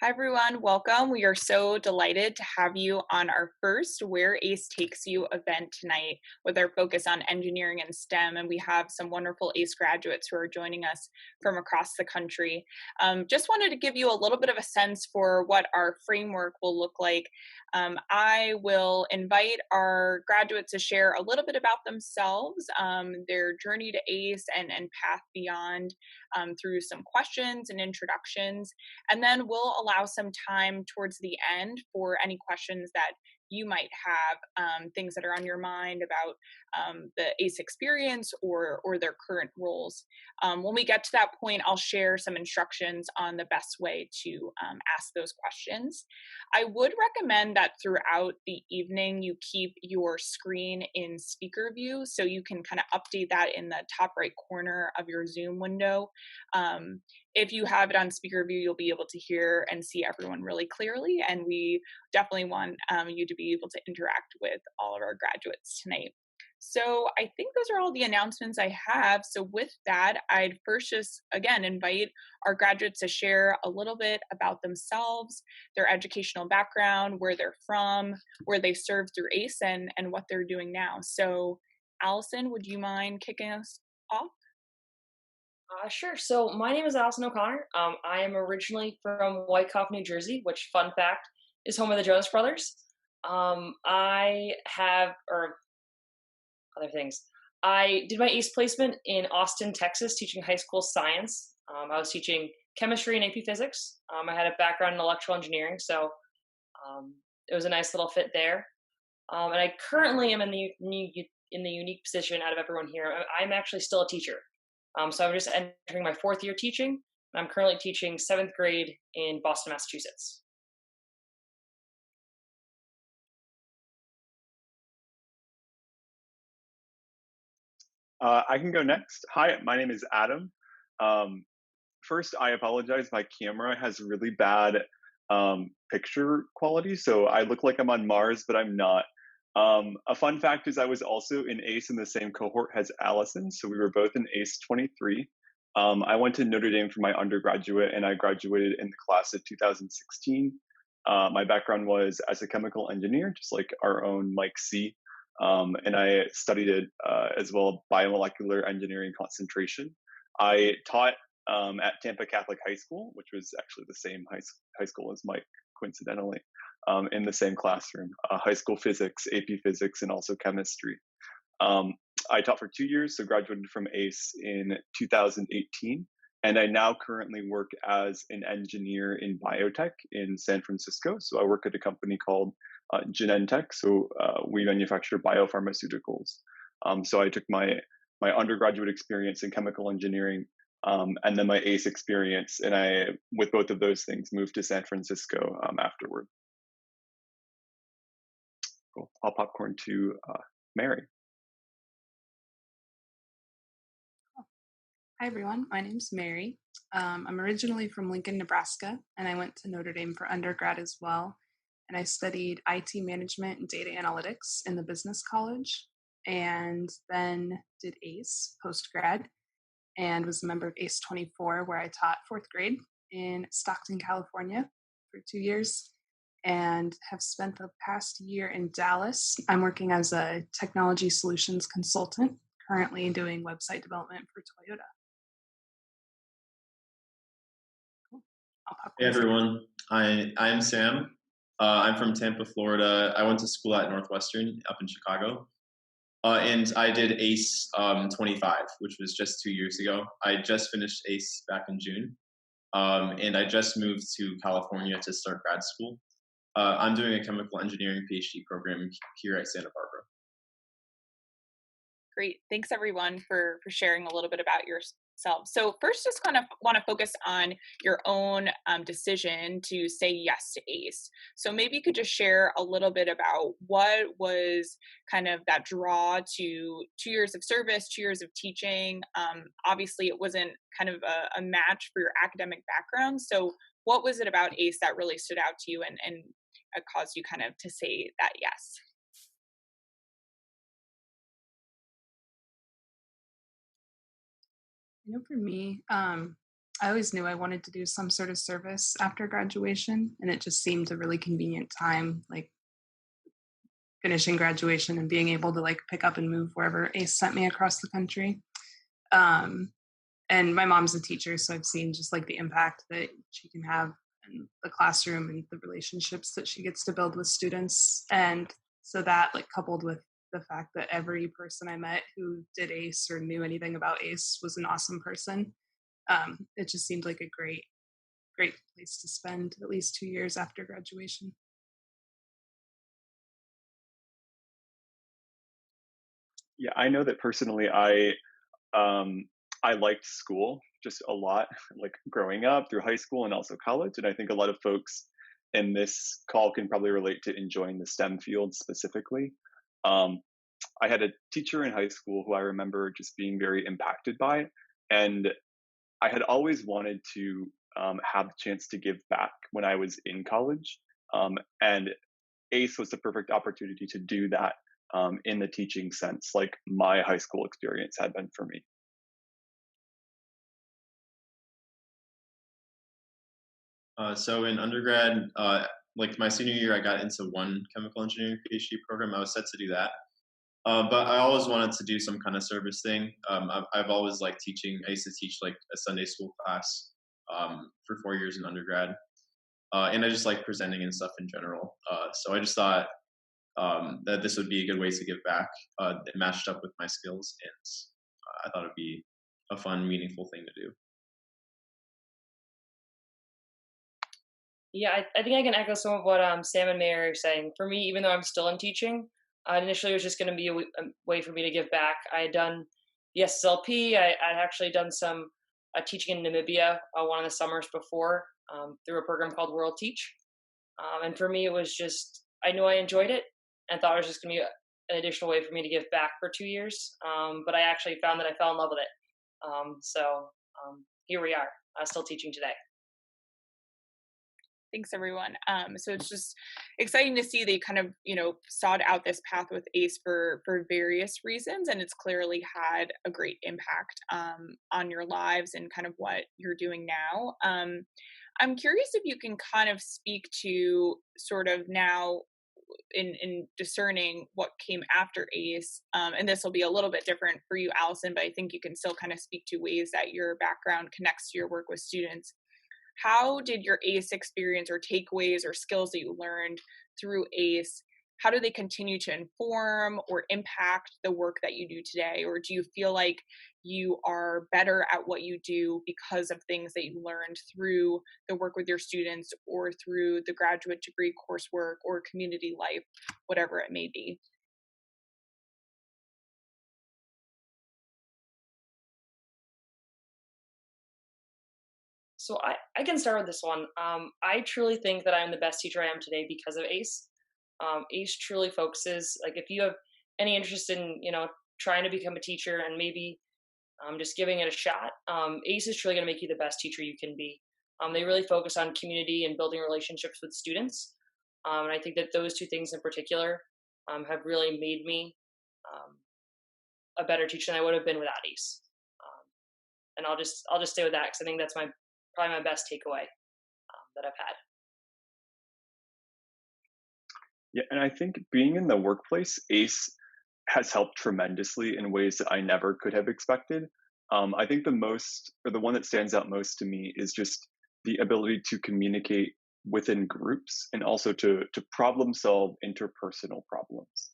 Hi, everyone. Welcome. We are so delighted to have you on our first Where ACE Takes You event tonight with our focus on engineering and STEM. And we have some wonderful ACE graduates who are joining us from across the country. Just wanted to give you a little bit of a sense for what our framework will look like. I will invite our graduates to share a little bit about themselves, their journey to ACE and path beyond through some questions and introductions. And then we'll allow some time towards the end for any questions that you might have, things that are on your mind about the ACE experience or their current roles. When we get to that point, I'll share some instructions on the best way to ask those questions. I would recommend that throughout the evening you keep your screen in speaker view so you can kind of update that in the top right corner of your Zoom window. If you have it on speaker view, you'll be able to hear and see everyone really clearly, and we definitely want you to be able to interact with all of our graduates tonight. So I think those are all the announcements I have. So with that, I'd first just, again, invite our graduates to share a little bit about themselves, their educational background, where they're from, where they served through ACE, and what they're doing now. So Allison, would you mind kicking us off? Sure. So my name is Allison O'Connor. I am originally from Wyckoff, New Jersey, which, fun fact, is home of the Jonas Brothers. I have, or other things. I did my ACE placement in Austin, Texas, teaching high school science. I was teaching chemistry and AP physics. I had a background in electrical engineering, so it was a nice little fit there. And I currently am in the unique position out of everyone here. I'm actually still a teacher. So I'm just entering my fourth year teaching. I'm currently teaching seventh grade in Boston, Massachusetts. I can go next. Hi, my name is Adam. Um, First, I apologize. My camera has really bad picture quality, so I look like I'm on Mars, but I'm not. A fun fact is I was also in ACE in the same cohort as Allison, so we were both in ACE 23. I went to Notre Dame for my undergraduate, and I graduated in the class of 2016. My background was as a chemical engineer, just like our own Mike C. And I studied it as well, biomolecular engineering concentration. I taught at Tampa Catholic High School, which was actually the same high school as Mike, coincidentally, in the same classroom, high school physics, AP physics, and also chemistry. Um, I taught for 2 years, so graduated from ACE in 2018. And I now currently work as an engineer in biotech in San Francisco. So I work at a company called Genentech. So we manufacture biopharmaceuticals. So I took my undergraduate experience in chemical engineering and then my ACE experience, and I, with both of those things, moved to San Francisco afterward. Cool. I'll popcorn to Mary. Hi, everyone. My name's Mary. I'm originally from Lincoln, Nebraska, and I went to Notre Dame for undergrad as well. And I studied IT management and data analytics in the business college, and then did ACE post-grad and was a member of ACE 24, where I taught fourth grade in Stockton, California for 2 years, and have spent the past year in Dallas. I'm working as a technology solutions consultant, currently doing website development for Toyota. Hey everyone, I'm Sam. I'm from Tampa, Florida. I went to school at Northwestern up in Chicago. And I did ACE 25, which was just 2 years ago. I just finished ACE back in June. And I just moved to California to start grad school. I'm doing a chemical engineering PhD program here at Santa Barbara. Great. Thanks everyone for sharing a little bit about yourself. So first, just kind of want to focus on your own decision to say yes to ACE. So maybe you could just share a little bit about what was kind of that draw to 2 years of service, 2 years of teaching. Obviously, it wasn't kind of a match for your academic background. So what was it about ACE that really stood out to you and caused you kind of to say that yes? For me, I always knew I wanted to do some sort of service after graduation, and it just seemed a really convenient time, like finishing graduation and being able to like pick up and move wherever ACE sent me across the country. Um, and my mom's a teacher, so I've seen just like the impact that she can have in the classroom and the relationships that she gets to build with students. And so that, like, coupled with the fact that every person I met who did ACE or knew anything about ACE was an awesome person, it just seemed like a great place to spend at least 2 years after graduation. Yeah, I know that personally, um, I liked school just a lot, like growing up through high school and also college. And I think a lot of folks in this call can probably relate to enjoying the STEM field specifically. Um, I had a teacher in high school who I remember just being very impacted by, and I had always wanted to have the chance to give back when I was in college. And ACE was the perfect opportunity to do that in the teaching sense, like my high school experience had been for me. So in undergrad, like my senior year, I got into one chemical engineering PhD program. I was set to do that. But I always wanted to do some kind of service thing. I've always liked teaching. I used to teach like a Sunday school class for 4 years in undergrad. And I just like presenting and stuff in general. So I just thought that this would be a good way to give back. It matched up with my skills, and I thought it'd be a fun, meaningful thing to do. Yeah, I think I can echo some of what Sam and Mary are saying. For me, even though I'm still in teaching, initially it was just going to be a way for me to give back. I had done the SSLP. I'd actually done some teaching in Namibia one of the summers before through a program called World Teach. And for me, it was just, I knew I enjoyed it and thought it was just going to be an additional way for me to give back for 2 years. But I actually found that I fell in love with it. Here we are, still teaching today. Thanks, everyone. So it's just exciting to see they kind of, sought out this path with ACE for various reasons, and it's clearly had a great impact on your lives and kind of what you're doing now. I'm curious if you can kind of speak to sort of now in discerning what came after ACE, and this will be a little bit different for you, Allison, but I think you can still kind of speak to ways that your background connects to your work with students. How did your ACE experience or takeaways or skills that you learned through ACE, how do they continue to inform or impact the work that you do today? Or do you feel like you are better at what you do because of things that you learned through the work with your students or through the graduate degree coursework or community life, whatever it may be? So I can start with this one. I truly think that I'm the best teacher I am today because of ACE. ACE truly focuses, like if you have any interest in, trying to become a teacher and maybe just giving it a shot, ACE is truly going to make you the best teacher you can be. They really focus on community and building relationships with students. And I think that those two things in particular have really made me um, a better teacher than I would have been without ACE. And I'll just stay with that because I think that's my probably my best takeaway that I've had. Yeah, and I think being in the workplace, ACE has helped tremendously in ways that I never could have expected. I think the most, or the one that stands out most to me, is just the ability to communicate within groups and also to problem solve interpersonal problems.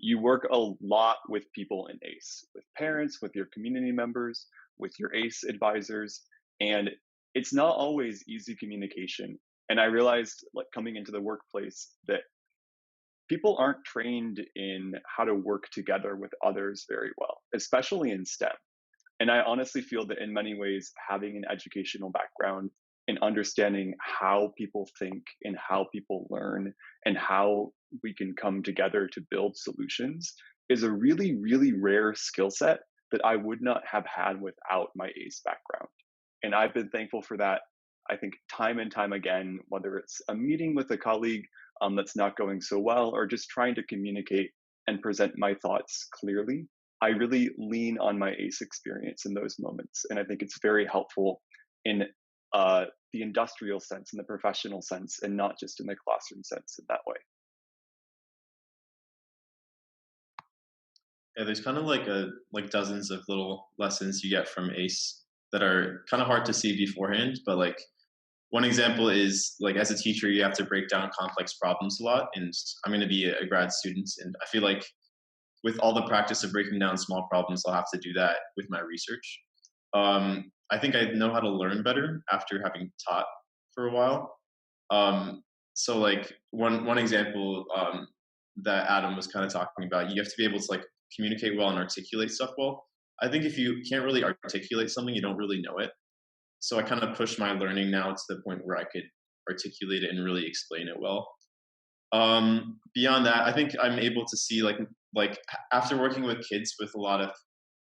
You work a lot with people in ACE, with parents, with your community members, with your ACE advisors, and it's not always easy communication. And I realized, like coming into the workplace, that people aren't trained in how to work together with others very well, especially in STEM. And I honestly feel that in many ways, having an educational background and understanding how people think and how people learn and how we can come together to build solutions is a really, really rare skill set that I would not have had without my ACE background. And I've been thankful for that, I think, time and time again, whether it's a meeting with a colleague that's not going so well or just trying to communicate and present my thoughts clearly. I really lean on my ACE experience in those moments. And I think it's very helpful in the industrial sense, in the professional sense, and not just in the classroom sense in that way. Yeah, there's kind of like dozens of little lessons you get from ACE that are kind of hard to see beforehand, but like one example is like as a teacher you have to break down complex problems a lot, and I'm going to be a grad student, and I feel like with all the practice of breaking down small problems I'll have to do that with my research. I think I know how to learn better after having taught for a while. um, so like one example that Adam was kind of talking about, you have to be able to like communicate well and articulate stuff well. I think if you can't really articulate something, you don't really know it. So I kind of push my learning now to the point where I could articulate it and really explain it well. Beyond that, I think I'm able to see like after working with kids with a lot of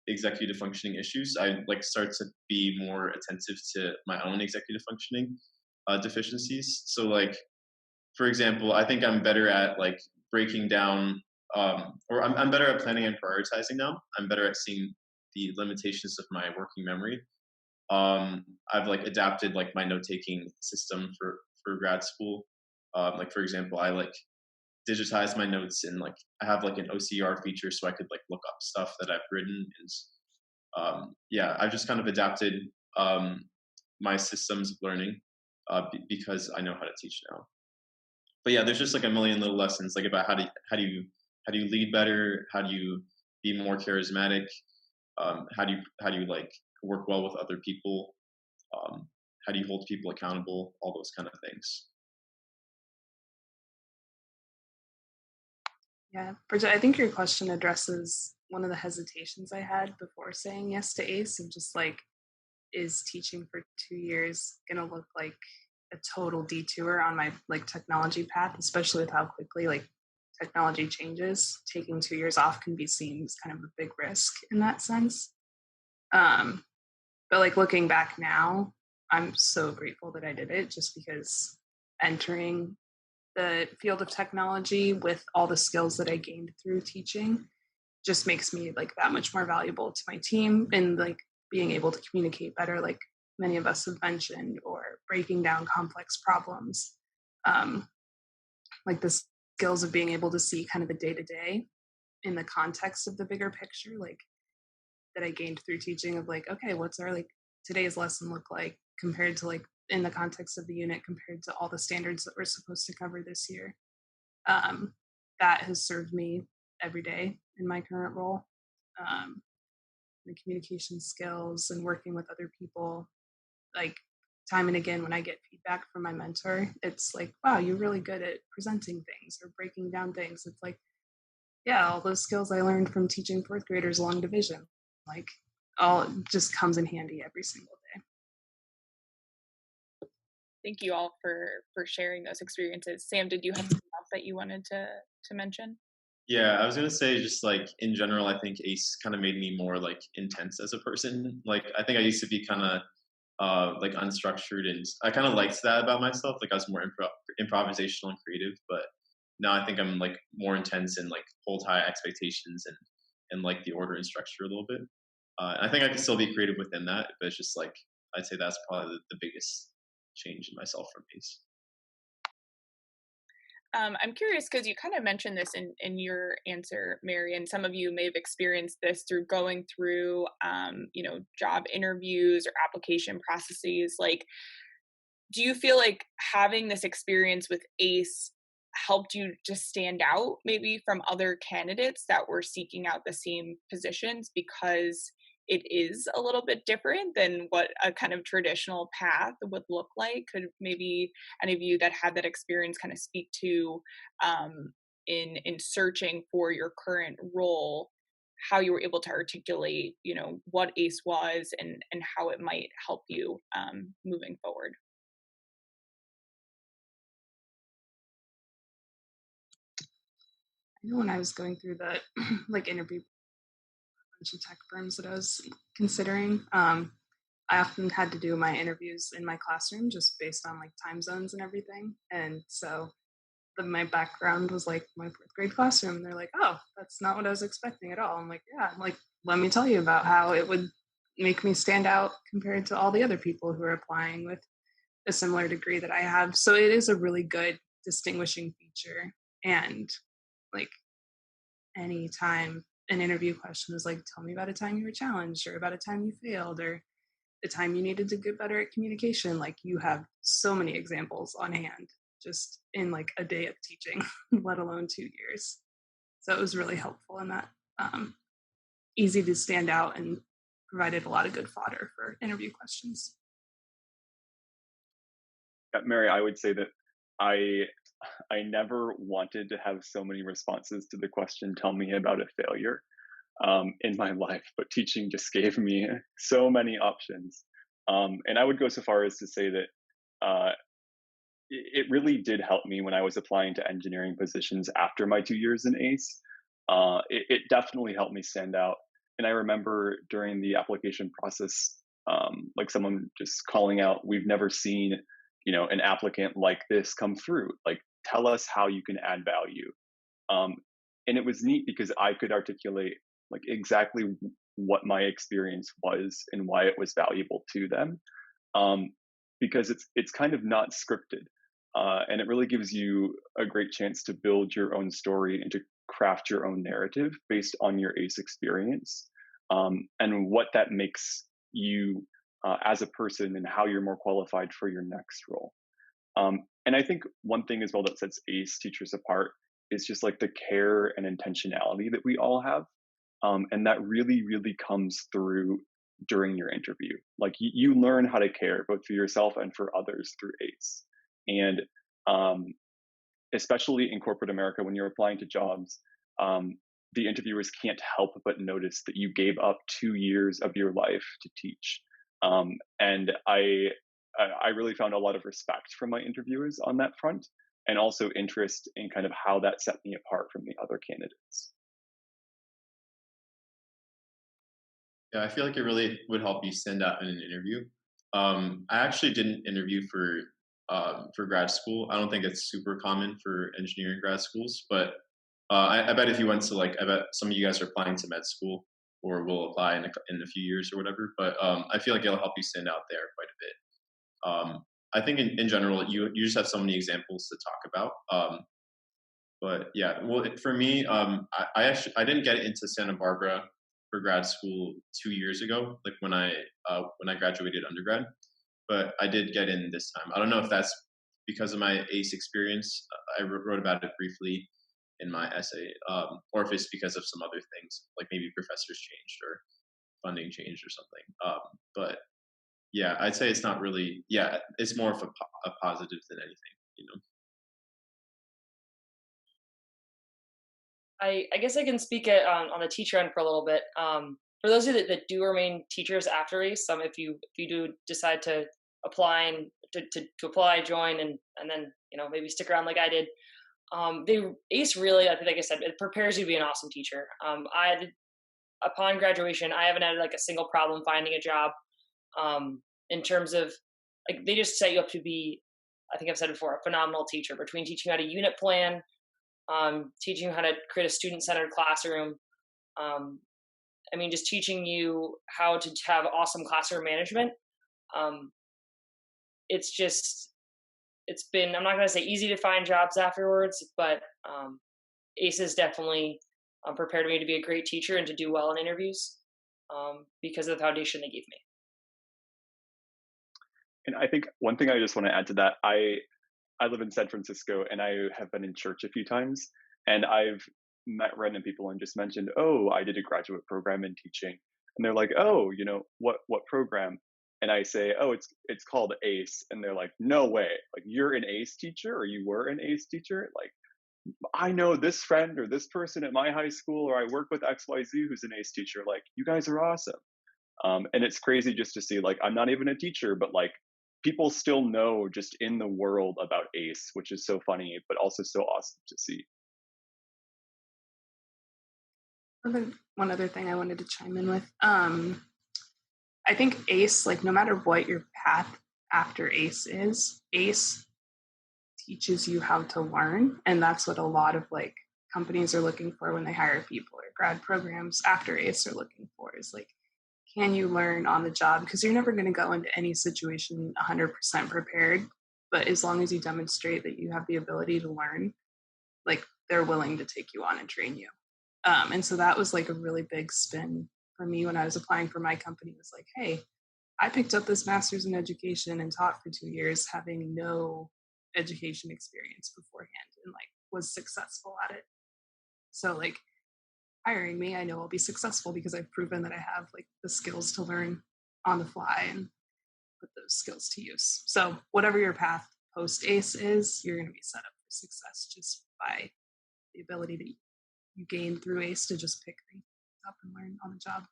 executive functioning issues, I like start to be more attentive to my own executive functioning deficiencies. So like for example, I think I'm better at like breaking down, or I'm better at planning and prioritizing now. I'm better at seeing the limitations of my working memory. I've like adapted like my note taking system for grad school. Like for example, I like digitize my notes, and like I have like an OCR feature so I could like look up stuff that I've written. And yeah, I've just kind of adapted my systems of learning because I know how to teach now. But yeah, there's just like a million little lessons like about how do you lead better, how do you be more charismatic, how do you like work well with other people, how do you hold people accountable, all those kind of things. Yeah, Bridget, I think your question addresses one of the hesitations I had before saying yes to ACE, of just like, is teaching for 2 years gonna look like a total detour on my like technology path, especially with how quickly like technology changes. Taking 2 years off can be seen as kind of a big risk in that sense. But like looking back now, I'm so grateful that I did it, just because entering the field of technology with all the skills that I gained through teaching just makes me like that much more valuable to my team, and like being able to communicate better, like many of us have mentioned, or breaking down complex problems. Like the skills of being able to see kind of the day to day in the context of the bigger picture, like that I gained through teaching, of like, okay, what's our like today's lesson look like compared to like in the context of the unit compared to all the standards that we're supposed to cover this year. That has served me every day in my current role. The communication skills and working with other people, like time and again when I get feedback from my mentor, it's like, wow, you're really good at presenting things or breaking down things. It's like, yeah, all those skills I learned from teaching fourth graders long division, like all just comes in handy every single day. Thank you all for sharing those experiences. Sam, did you have something else that you wanted to mention? Yeah, I was gonna say just like in general, I think ACE kind of made me more like intense as a person. Like I think I used to be kind of like unstructured, and I kind of liked that about myself. Like I was more improvisational and creative, but now I think I'm like more intense and like hold high expectations and like the order and structure a little bit. And I think I can still be creative within that, but it's just like I'd say that's probably the biggest change in myself from ACE. I'm curious because you kind of mentioned this in your answer, Mary, and some of you may have experienced this through going through, job interviews or application processes. Like, do you feel like having this experience with ACE helped you just stand out maybe from other candidates that were seeking out the same positions, because it is a little bit different than what a kind of traditional path would look like? Could maybe any of you that had that experience kind of speak to, in searching for your current role, how you were able to articulate, what ACE was and how it might help you moving forward? I know when I was going through the like interview bunch of tech firms that I was considering, I often had to do my interviews in my classroom just based on like time zones and everything. And so my background was like my fourth grade classroom. And they're like, oh, that's not what I was expecting at all. I'm like, yeah, like, let me tell you about how it would make me stand out compared to all the other people who are applying with a similar degree that I have. So it is a really good distinguishing feature. And like anytime an interview question is like, tell me about a time you were challenged or about a time you failed or the time you needed to get better at communication, like you have so many examples on hand just in like a day of teaching, let alone 2 years. So it was really helpful in that, easy to stand out and provided a lot of good fodder for interview questions. Mary, I would say that I I never wanted to have so many responses to the question, tell me about a failure, in my life, but teaching just gave me so many options. And I would go so far as to say that uh, it really did help me when I was applying to engineering positions after my 2 years in ACE. It definitely helped me stand out. And I remember during the application process, like someone just calling out, "We've never seen, an applicant like this come through. Like, tell us how you can add value." Um, and it was neat because I could articulate like exactly what my experience was and why it was valuable to them. Um, because it's kind of not scripted, and it really gives you a great chance to build your own story and to craft your own narrative based on your ACE experience, and what that makes you as a person and how you're more qualified for your next role. And I think one thing as well that sets ACE teachers apart is just like the care and intentionality that we all have. And that really, really comes through during your interview. Like you learn how to care both for yourself and for others through ACE. And um, especially in corporate America, when you're applying to jobs, the interviewers can't help but notice that you gave up 2 years of your life to teach. And I really found a lot of respect from my interviewers on that front, and also interest in kind of how that set me apart from the other candidates. Yeah, I feel like it really would help you stand out in an interview. I actually didn't interview for grad school. I don't think it's super common for engineering grad schools, but I bet if you went to I bet some of you guys are applying to med school or will apply in a few years or whatever. But I feel like it'll help you stand out there quite a bit. I think in general, you just have so many examples to talk about. But yeah, well, for me, I actually I didn't get into Santa Barbara for grad school 2 years ago, like when I graduated undergrad. But I did get in this time. I don't know if that's because of my ACE experience. I wrote about it briefly in my essay, or if it's because of some other things, like maybe professors changed or funding changed or something. But yeah, I'd say it's not really. Yeah, it's more of a positive than anything. I guess I can speak on the teacher end for a little bit. For those of you that do remain teachers after ACE, if you do decide to apply and to apply, join, and then maybe stick around like I did, they ACE really, I think, like I said, it prepares you to be an awesome teacher. Upon graduation, I haven't had like a single problem finding a job. In terms of like they just set you up to be, I think I've said before, a phenomenal teacher between teaching you how to unit plan, teaching you how to create a student-centered classroom. I mean, just teaching you how to have awesome classroom management. Um, it's been, I'm not going to say easy to find jobs afterwards, but ACE has definitely prepared me to be a great teacher and to do well in interviews because of the foundation they gave me. And I think one thing I just want to add to that, I live in San Francisco and I have been in church a few times, and I've met random people and just mentioned, "Oh, I did a graduate program in teaching," and they're like, "Oh, what program?" And I say, "Oh, it's called ACE," and they're like, "No way! Like you're an ACE teacher, or you were an ACE teacher? Like I know this friend or this person at my high school, or I work with XYZ who's an ACE teacher. Like you guys are awesome." And it's crazy just to see, like, I'm not even a teacher, but like people still know just in the world about ACE, which is so funny, but also so awesome to see. One other thing I wanted to chime in with, I think ACE, like no matter what your path after ACE is, ACE teaches you how to learn. And that's what a lot of like companies are looking for when they hire people, or grad programs after ACE are looking for, is like, can you learn on the job? Because you're never going to go into any situation 100% prepared. But as long as you demonstrate that you have the ability to learn, like they're willing to take you on and train you. And so that was like a really big spin for me when I was applying for my company. It was like, hey, I picked up this master's in education and taught for 2 years, having no education experience beforehand, and like was successful at it. So like hiring me, I know I'll be successful because I've proven that I have like the skills to learn on the fly and put those skills to use. So whatever your path post ACE is, you're going to be set up for success just by the ability that you gain through ACE to just pick things up and learn on the job.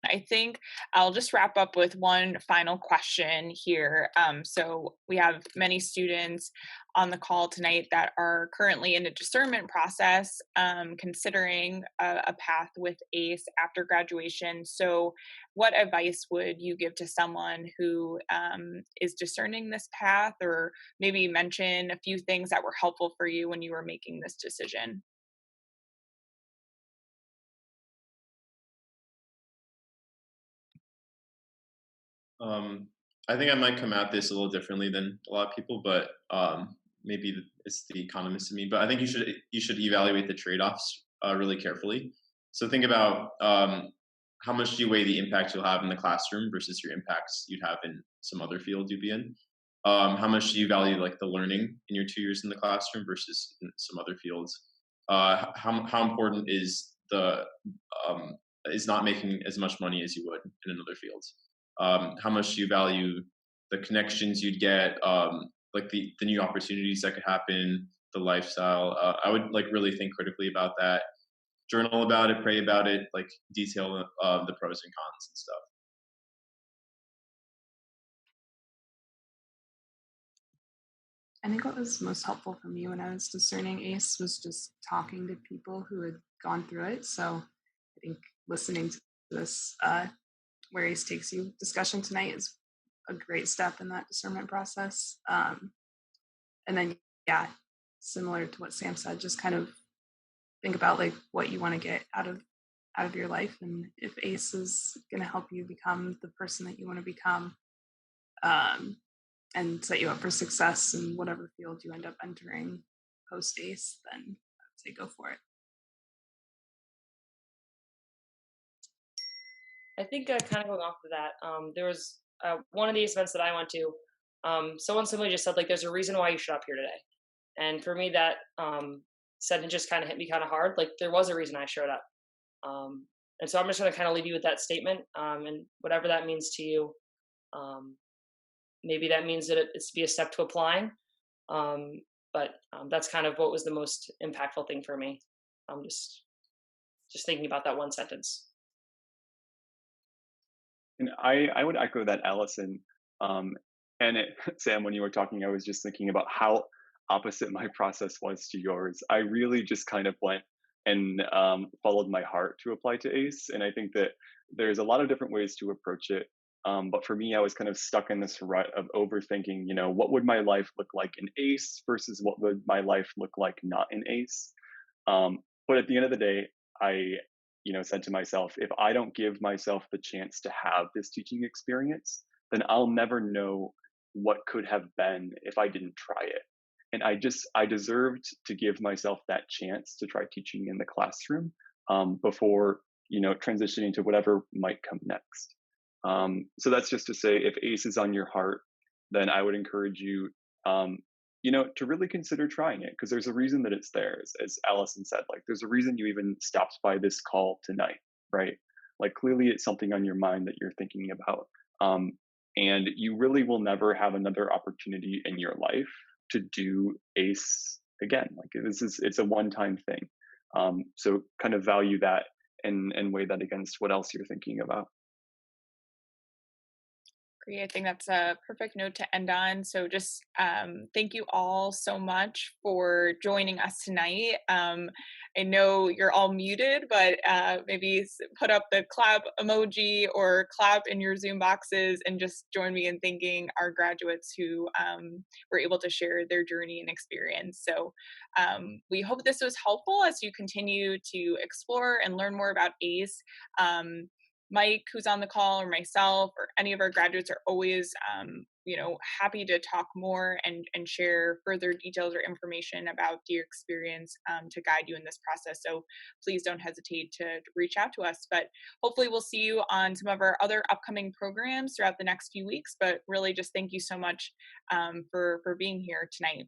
I think I'll just wrap up with one final question here. So we have many students on the call tonight that are currently in a discernment process, considering a path with ACE after graduation. So what advice would you give to someone who is discerning this path, or maybe mention a few things that were helpful for you when you were making this decision? I think I might come at this a little differently than a lot of people, but maybe it's the economist in me. But I think you should evaluate the trade-offs really carefully. So think about how much do you weigh the impact you'll have in the classroom versus your impacts you'd have in some other field you'd be in. How much do you value like the learning in your 2 years in the classroom versus in some other fields? How important is not making as much money as you would in another field? How much do you value the connections you'd get, like the new opportunities that could happen, the lifestyle? I would like really think critically about that, journal about it, pray about it, like detail the pros and cons and stuff. I think what was most helpful for me when I was discerning ACE was just talking to people who had gone through it. So I think listening to this Where ACE Takes You discussion tonight is a great step in that discernment process. And then, yeah, similar to what Sam said, just kind of think about like what you want to get out of your life, and if ACE is going to help you become the person that you want to become, and set you up for success in whatever field you end up entering post ACE, then I would say go for it. I think kind of going off of that, there was one of these events that I went to. Someone simply just said like, "There's a reason why you showed up here today," and for me, that sentence just kind of hit me kind of hard. Like there was a reason I showed up, and so I'm just going to kind of leave you with that statement, and whatever that means to you. Maybe that means that it's to be a step to applying, but that's kind of what was the most impactful thing for me. I'm just thinking about that one sentence. And I would echo that, Allison. And Sam, when you were talking, I was just thinking about how opposite my process was to yours. I really just kind of went and followed my heart to apply to ACE. And I think that there's a lot of different ways to approach it. But for me, I was kind of stuck in this rut of overthinking, what would my life look like in ACE versus what would my life look like not in ACE? But at the end of the day, I said to myself, if I don't give myself the chance to have this teaching experience, then I'll never know what could have been if I didn't try it. And I deserved to give myself that chance to try teaching in the classroom before, transitioning to whatever might come next. So that's just to say, if ACE is on your heart, then I would encourage you, to really consider trying it, because there's a reason that it's there. As Allison said, like there's a reason you even stopped by this call tonight, right? Like clearly it's something on your mind that you're thinking about. And you really will never have another opportunity in your life to do ACE again. Like it's a one-time thing. So kind of value that and weigh that against what else you're thinking about. Great. I think that's a perfect note to end on. So just thank you all so much for joining us tonight. I know you're all muted, but maybe put up the clap emoji or clap in your Zoom boxes and just join me in thanking our graduates who were able to share their journey and experience. So we hope this was helpful as you continue to explore and learn more about ACE. Mike, who's on the call, or myself, or any of our graduates are always, happy to talk more and share further details or information about your experience to guide you in this process. So please don't hesitate to reach out to us. But hopefully we'll see you on some of our other upcoming programs throughout the next few weeks. But really just thank you so much for being here tonight.